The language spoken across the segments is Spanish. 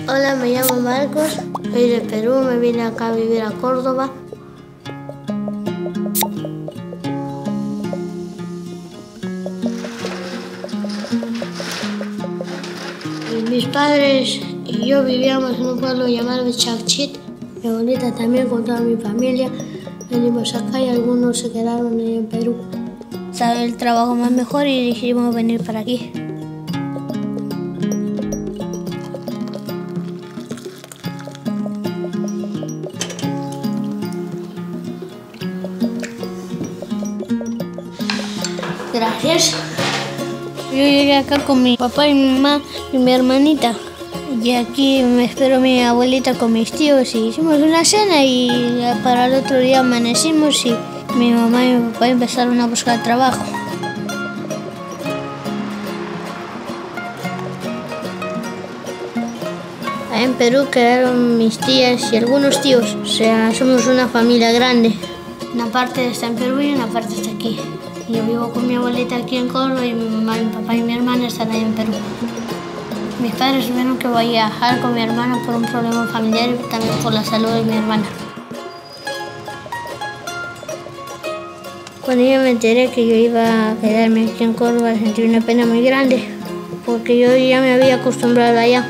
Hola, me llamo Marcos, soy de Perú, me vine acá a vivir a Córdoba. Mis padres y yo vivíamos en un pueblo llamado Chachit. Mi abuelita también con toda mi familia. Venimos acá y algunos se quedaron ahí en Perú. Sabe el trabajo más mejor y decidimos venir para aquí. Gracias. Yo llegué acá con mi papá y mi mamá y mi hermanita. Y aquí me esperó mi abuelita con mis tíos y hicimos una cena y para el otro día amanecimos y mi mamá y mi papá empezaron a buscar trabajo. En Perú quedaron mis tías y algunos tíos, o sea, somos una familia grande. Una parte está en Perú y una parte está aquí. Yo vivo con mi abuelita aquí en Córdoba y mi mamá, mi papá y mi hermana están ahí en Perú. Mis padres tuvieron que viajar con mi hermana por un problema familiar y también por la salud de mi hermana. Cuando yo me enteré que yo iba a quedarme aquí en Córdoba, sentí una pena muy grande, porque yo ya me había acostumbrado allá.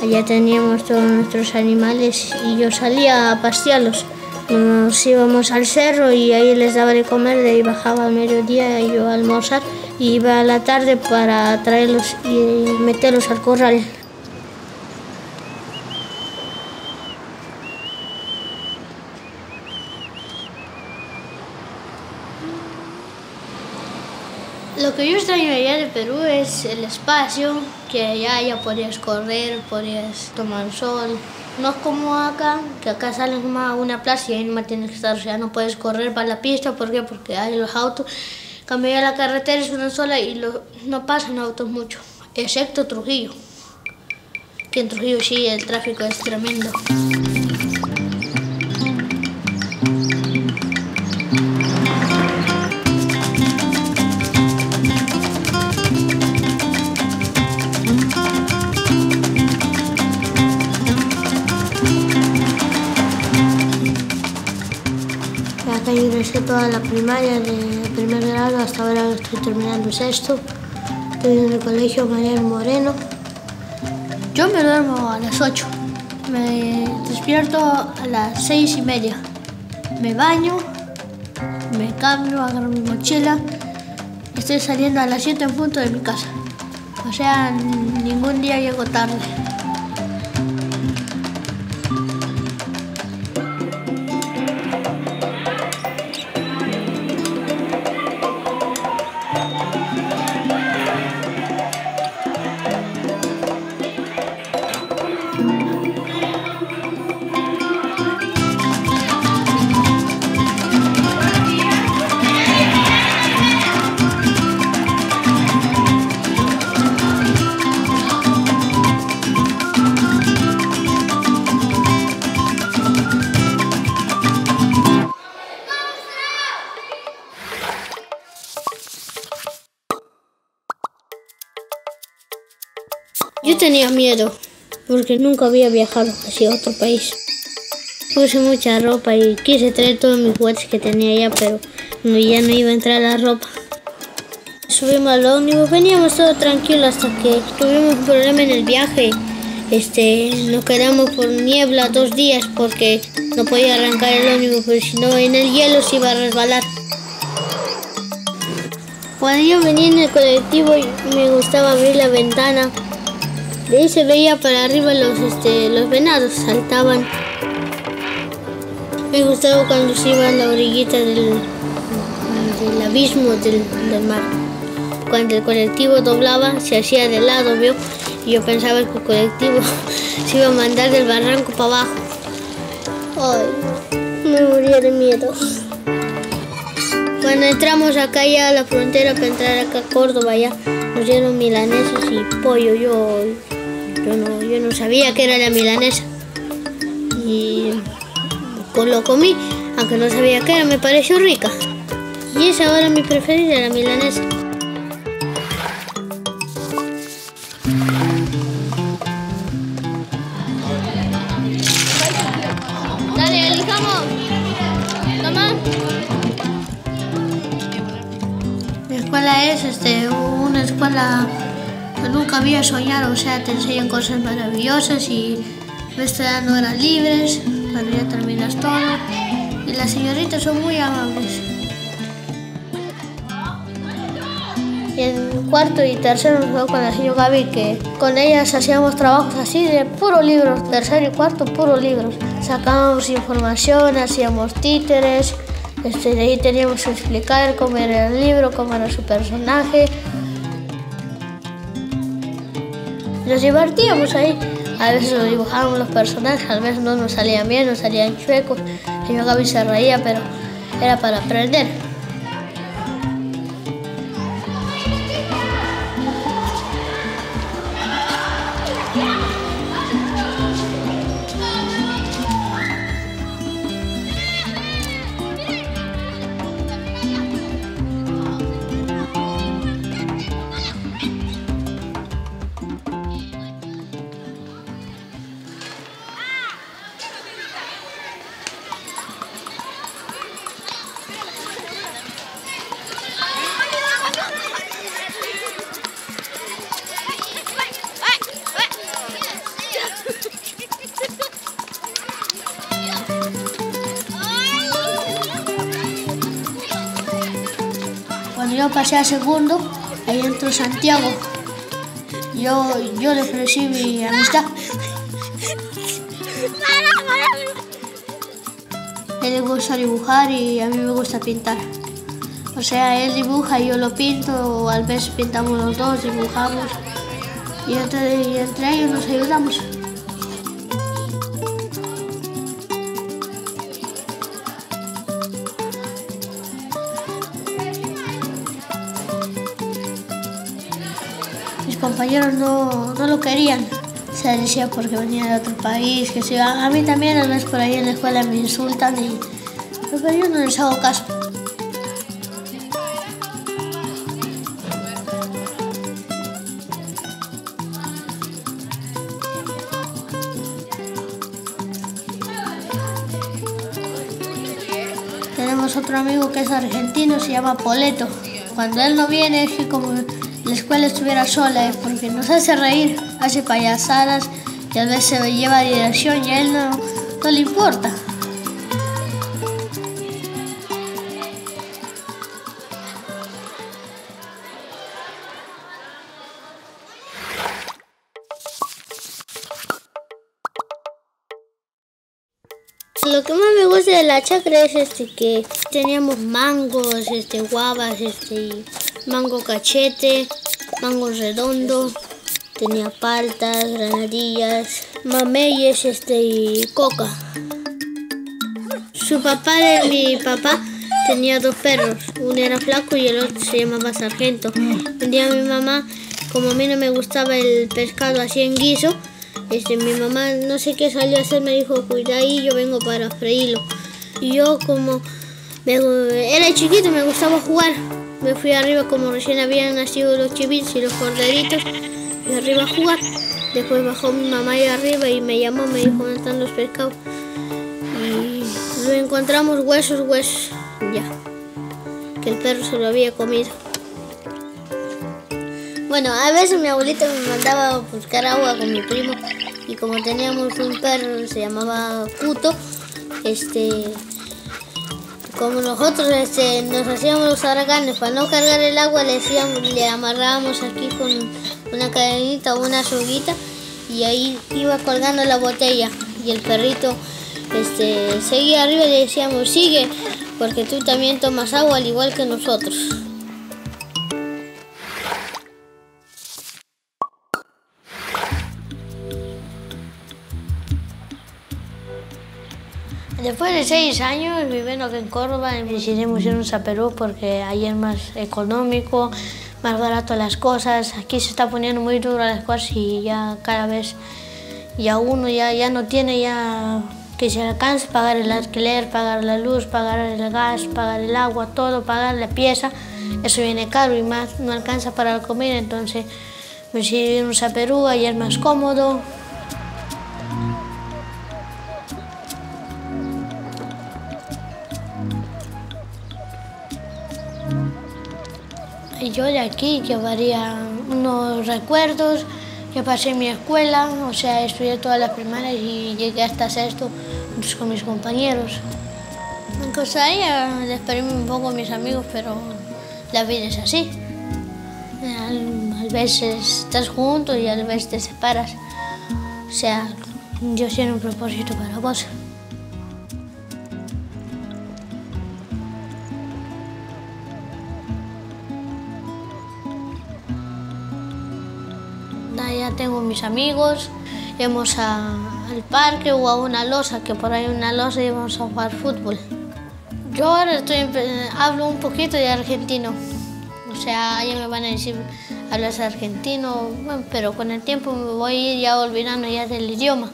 Allá teníamos todos nuestros animales y yo salía a pasearlos. Nos íbamos al cerro y ahí les daba de comer, de ahí bajaba al mediodía y yo a almorzar y iba a la tarde para traerlos y meterlos al corral. Lo que yo extraño allá de Perú es el espacio, que allá ya podías correr, podías tomar sol. No es como acá, que acá sales más a una plaza y ahí no tienes que estar, o sea, no puedes correr para la pista, ¿por qué? Porque hay los autos. En cambio ya la carretera es una sola y no pasan autos mucho, excepto Trujillo. Que en Trujillo sí el tráfico es tremendo. Acá yo ingresé toda la primaria, de primer grado hasta ahora estoy terminando sexto. Estoy en el colegio Mariano Moreno. Yo me duermo a las 8. Me despierto a las 6:30. Me baño, me cambio, agarro mi mochila. Estoy saliendo a las 7 en punto de mi casa. O sea, ningún día llego tarde. Yo tenía miedo, porque nunca había viajado hacia otro país. Puse mucha ropa y quise traer todos mis juguetes que tenía allá, pero ya no iba a entrar la ropa. Subimos al ómnibus, veníamos todo tranquilo hasta que tuvimos un problema en el viaje. Nos quedamos por niebla 2 días porque no podía arrancar el ómnibus, porque si no en el hielo se iba a resbalar. Cuando yo venía en el colectivo me gustaba abrir la ventana. De ahí se veía para arriba los venados, saltaban. Me gustaba cuando se iba a la orillita del abismo del mar. Cuando el colectivo doblaba, se hacía de lado, ¿vio? Y yo pensaba que el colectivo se iba a mandar del barranco para abajo. Ay, me moría de miedo. Cuando entramos acá ya a la frontera para entrar acá a Córdoba, ya nos dieron milanesas y pollo. Yo no sabía que era la milanesa y pues lo comí, aunque no sabía qué era, me pareció rica. Y es ahora mi preferida, la milanesa. escuela que nunca había soñado, o sea, te enseñan cosas maravillosas y ves te dan horas libres cuando ya terminas todo. Y las señoritas son muy amables. Y en cuarto y tercero nos quedó con la señora Gaby, que con ellas hacíamos trabajos así de puros libros, tercero y cuarto puros libros. Sacábamos información, hacíamos títeres, de ahí teníamos que explicar cómo era el libro, cómo era su personaje. Nos divertíamos ahí. A veces lo dibujábamos los personajes, a veces no nos salían bien, nos salían chuecos. La señora Gaby se reía, pero era para aprender. Cuando yo pasé a segundo, ahí entró Santiago. Yo le ofrecí mi amistad. A él le gusta dibujar y a mí me gusta pintar. O sea, él dibuja y yo lo pinto, o a veces pintamos los dos, dibujamos. Y entre ellos nos ayudamos. Mis compañeros no lo querían. Se decía porque venía de otro país, que se iba. A mí también a veces por ahí en la escuela me insultan, pero yo no les hago caso. Tenemos otro amigo que es argentino, se llama Poleto. Cuando él no viene es que como la escuela estuviera sola, porque nos hace reír, hace payasadas y a veces se lleva dirección y a él no le importa. Lo que más me gusta de la chacra es que teníamos mangos, guavas, mango cachete, mango redondo, tenía paltas, granadillas, mameyes y coca. Su papá de mi papá tenía dos perros, uno era flaco y el otro se llamaba Sargento. Un día mi mamá, como a mí no me gustaba el pescado así en guiso, mi mamá no sé qué salió a hacer, me dijo cuida ahí, yo vengo para freírlo. Y yo como era chiquito, me gustaba jugar. Me fui arriba como recién habían nacido los chivitos y los corderitos. Fui arriba a jugar. Después bajó mi mamá ahí arriba y me llamó, me dijo dónde están los pescados. Y lo encontramos huesos, ya. Que el perro se lo había comido. Bueno, a veces mi abuelita me mandaba a buscar agua con mi primo y como teníamos un perro, se llamaba Cuto, como nosotros nos hacíamos los haraganes para no cargar el agua, le amarrábamos aquí con una cadenita o una soguita y ahí iba colgando la botella y el perrito seguía arriba y le decíamos sigue porque tú también tomas agua al igual que nosotros. Después de 6 años viviendo aquí en Córdoba, decidimos irnos a Perú porque ahí es más económico, más barato las cosas. Aquí se está poniendo muy duro las cosas y ya cada vez uno ya no tiene que se alcance pagar el alquiler, pagar la luz, pagar el gas, pagar el agua, todo, pagar la pieza. Eso viene caro y más no alcanza para la comida, entonces decidimos irnos a Perú, ahí es más cómodo. Y yo de aquí llevaría unos recuerdos que pasé en mi escuela, o sea, estudié todas las primarias y llegué hasta sexto pues, con mis compañeros. Me gustaría despedirme un poco de mis amigos, pero la vida es así. A veces estás juntos y a veces te separas. O sea, Dios tiene un propósito para vos. Ya tengo mis amigos, íbamos al parque o a una losa, que por ahí hay una losa y vamos a jugar fútbol. Yo ahora hablo un poquito de argentino, o sea, ya me van a decir, hablas argentino, bueno, pero con el tiempo me voy a ir ya olvidando ya del idioma.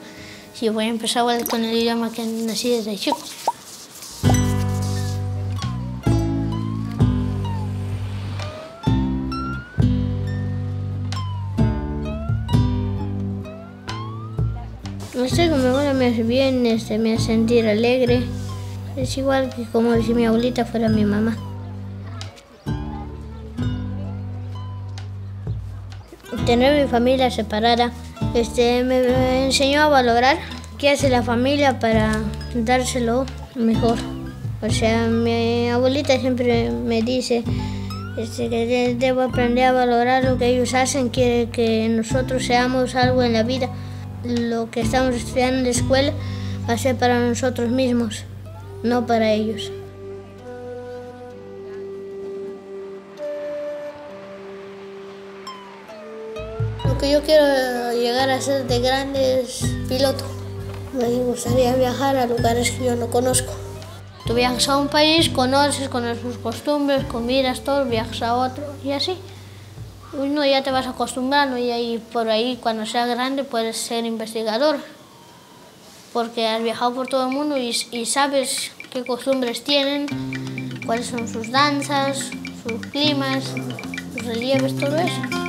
Y voy a empezar con el idioma que nací desde chico. No sé, como ahora me hace bien, me hace sentir alegre. Es igual que como si mi abuelita fuera mi mamá. Tener mi familia separada me enseñó a valorar qué hace la familia para dárselo mejor. O sea, mi abuelita siempre me dice que debo aprender a valorar lo que ellos hacen, quiere que nosotros seamos algo en la vida. Lo que estamos estudiando en la escuela va a ser para nosotros mismos, no para ellos. Lo que yo quiero llegar a ser de grande es piloto. Me gustaría viajar a lugares que yo no conozco. Tú viajas a un país, conoces sus costumbres, comidas, todo, viajas a otro y así. Uno ya te vas acostumbrando y ahí, por ahí cuando seas grande puedes ser investigador. Porque has viajado por todo el mundo y sabes qué costumbres tienen, cuáles son sus danzas, sus climas, sus relieves, todo eso.